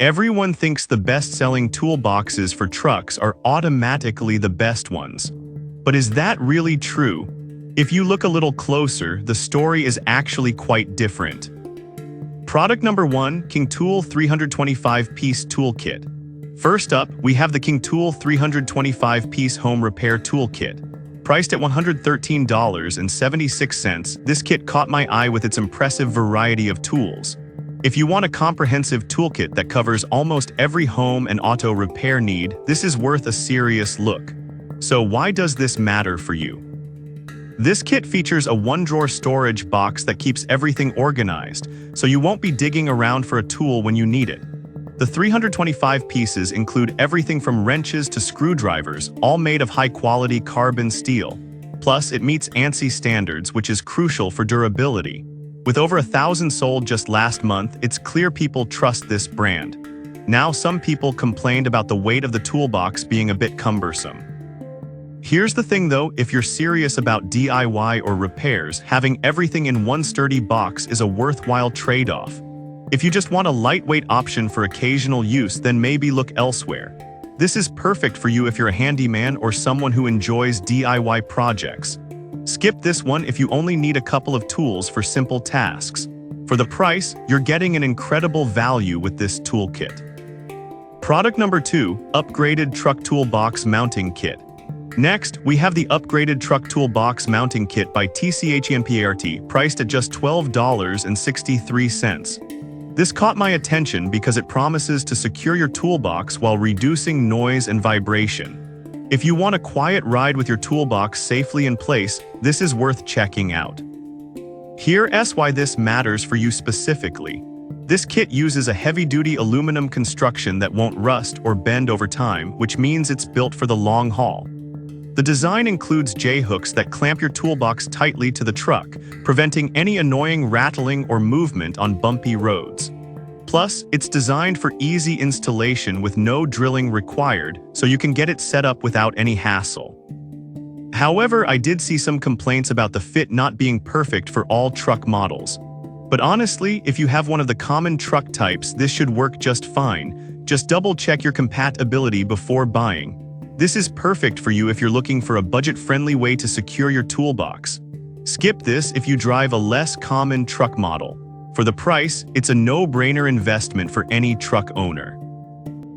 Everyone thinks the best-selling toolboxes for trucks are automatically the best ones. But is that really true? If you look a little closer, the story is actually quite different. Product number 1, King Tool 325-piece Toolkit. First up, we have the King Tool 325-piece Home Repair Toolkit. Priced at $113.76, this kit caught my eye with its impressive variety of tools. If you want a comprehensive toolkit that covers almost every home and auto repair need, this is worth a serious look. So why does this matter for you? This kit features a one-drawer storage box that keeps everything organized, so you won't be digging around for a tool when you need it. The 325 pieces include everything from wrenches to screwdrivers, all made of high-quality carbon steel. Plus, it meets ANSI standards, which is crucial for durability. With over 1,000 sold just last month, it's clear people trust this brand. Now, some people complained about the weight of the toolbox being a bit cumbersome. Here's the thing though, if you're serious about DIY or repairs, having everything in one sturdy box is a worthwhile trade-off. If you just want a lightweight option for occasional use, then maybe look elsewhere. This is perfect for you if you're a handyman or someone who enjoys DIY projects. Skip this one if you only need a couple of tools for simple tasks. For the price, you're getting an incredible value with this toolkit. Product number 2, Upgraded Truck Toolbox Mounting Kit. Next, we have the Upgraded Truck Toolbox Mounting Kit by TCHENPART, priced at just $12.63. This caught my attention because it promises to secure your toolbox while reducing noise and vibration. If you want a quiet ride with your toolbox safely in place, this is worth checking out. Here's why this matters for you specifically. This kit uses a heavy-duty aluminum construction that won't rust or bend over time, which means it's built for the long haul. The design includes J-hooks that clamp your toolbox tightly to the truck, preventing any annoying rattling or movement on bumpy roads. Plus, it's designed for easy installation with no drilling required, so you can get it set up without any hassle. However, I did see some complaints about the fit not being perfect for all truck models. But honestly, if you have one of the common truck types, this should work just fine. Just double-check your compatibility before buying. This is perfect for you if you're looking for a budget-friendly way to secure your toolbox. Skip this if you drive a less common truck model. For the price, it's a no-brainer investment for any truck owner.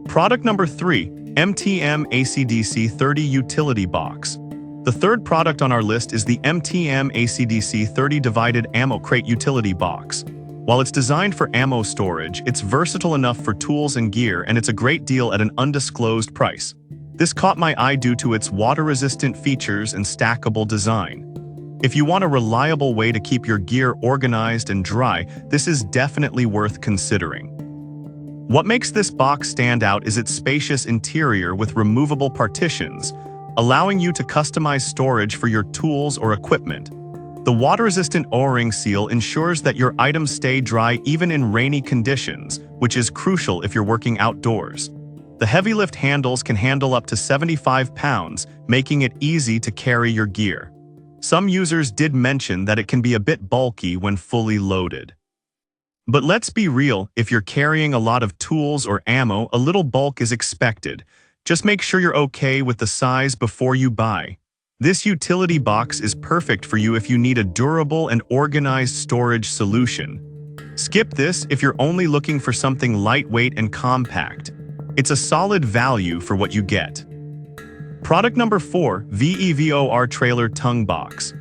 Product number 3, MTM ACDC 30 Utility Box. The third product on our list is the MTM ACDC 30 Divided Ammo Crate Utility Box. While it's designed for ammo storage, it's versatile enough for tools and gear, and it's a great deal at an undisclosed price. This caught my eye due to its water-resistant features and stackable design. If you want a reliable way to keep your gear organized and dry, this is definitely worth considering. What makes this box stand out is its spacious interior with removable partitions, allowing you to customize storage for your tools or equipment. The water-resistant O-ring seal ensures that your items stay dry even in rainy conditions, which is crucial if you're working outdoors. The heavy lift handles can handle up to 75 pounds, making it easy to carry your gear. Some users did mention that it can be a bit bulky when fully loaded. But let's be real, if you're carrying a lot of tools or ammo, a little bulk is expected. Just make sure you're okay with the size before you buy. This utility box is perfect for you if you need a durable and organized storage solution. Skip this if you're only looking for something lightweight and compact. It's a solid value for what you get. Product number 4, VEVOR Trailer Tongue Box.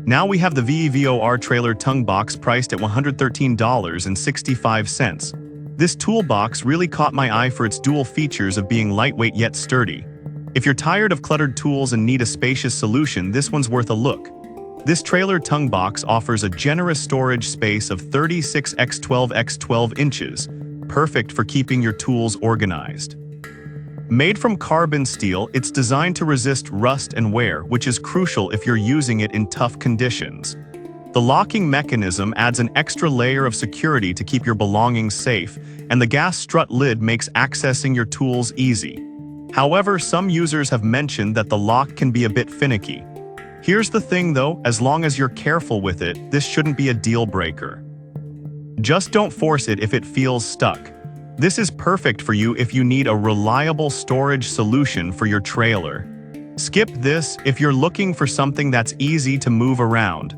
Now we have the VEVOR Trailer Tongue Box priced at $113.65. This toolbox really caught my eye for its dual features of being lightweight yet sturdy. If you're tired of cluttered tools and need a spacious solution, this one's worth a look. This trailer tongue box offers a generous storage space of 36 x 12 x 12 inches, perfect for keeping your tools organized. Made from carbon steel, it's designed to resist rust and wear, which is crucial if you're using it in tough conditions. The locking mechanism adds an extra layer of security to keep your belongings safe, and the gas strut lid makes accessing your tools easy. However, some users have mentioned that the lock can be a bit finicky. Here's the thing though, as long as you're careful with it, this shouldn't be a deal breaker. Just don't force it if it feels stuck. This is perfect for you if you need a reliable storage solution for your trailer. Skip this if you're looking for something that's easy to move around.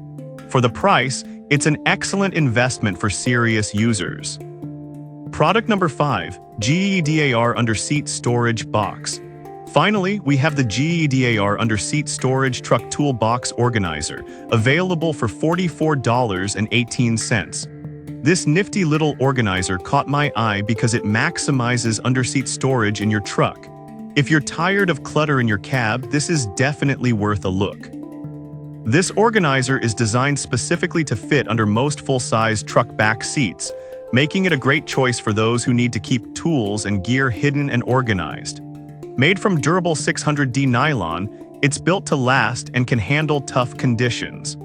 For the price, it's an excellent investment for serious users. Product number 5, GEDAR Underseat Storage Box. Finally, we have the GEDAR Underseat Storage Truck Toolbox Organizer, available for $44.18. This nifty little organizer caught my eye because it maximizes underseat storage in your truck. If you're tired of clutter in your cab, this is definitely worth a look. This organizer is designed specifically to fit under most full-size truck back seats, making it a great choice for those who need to keep tools and gear hidden and organized. Made from durable 600D nylon, it's built to last and can handle tough conditions.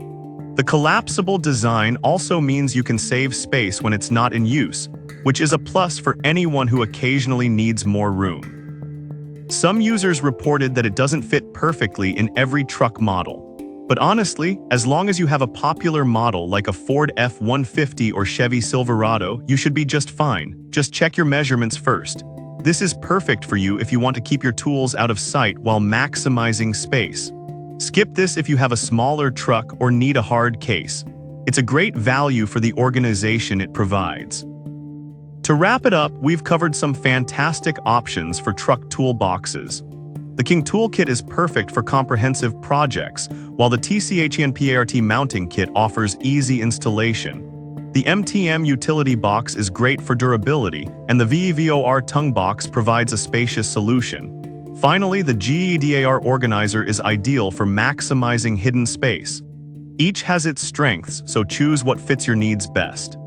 The collapsible design also means you can save space when it's not in use, which is a plus for anyone who occasionally needs more room. Some users reported that it doesn't fit perfectly in every truck model. But honestly, as long as you have a popular model like a Ford F-150 or Chevy Silverado, you should be just fine. Just check your measurements first. This is perfect for you if you want to keep your tools out of sight while maximizing space. Skip this if you have a smaller truck or need a hard case. It's a great value for the organization it provides. To wrap it up, we've covered some fantastic options for truck toolboxes. The King Toolkit is perfect for comprehensive projects, while the TCHENPART mounting kit offers easy installation. The MTM utility box is great for durability, and the VEVOR tongue box provides a spacious solution. Finally, the GEDAR organizer is ideal for maximizing hidden space. Each has its strengths, so choose what fits your needs best.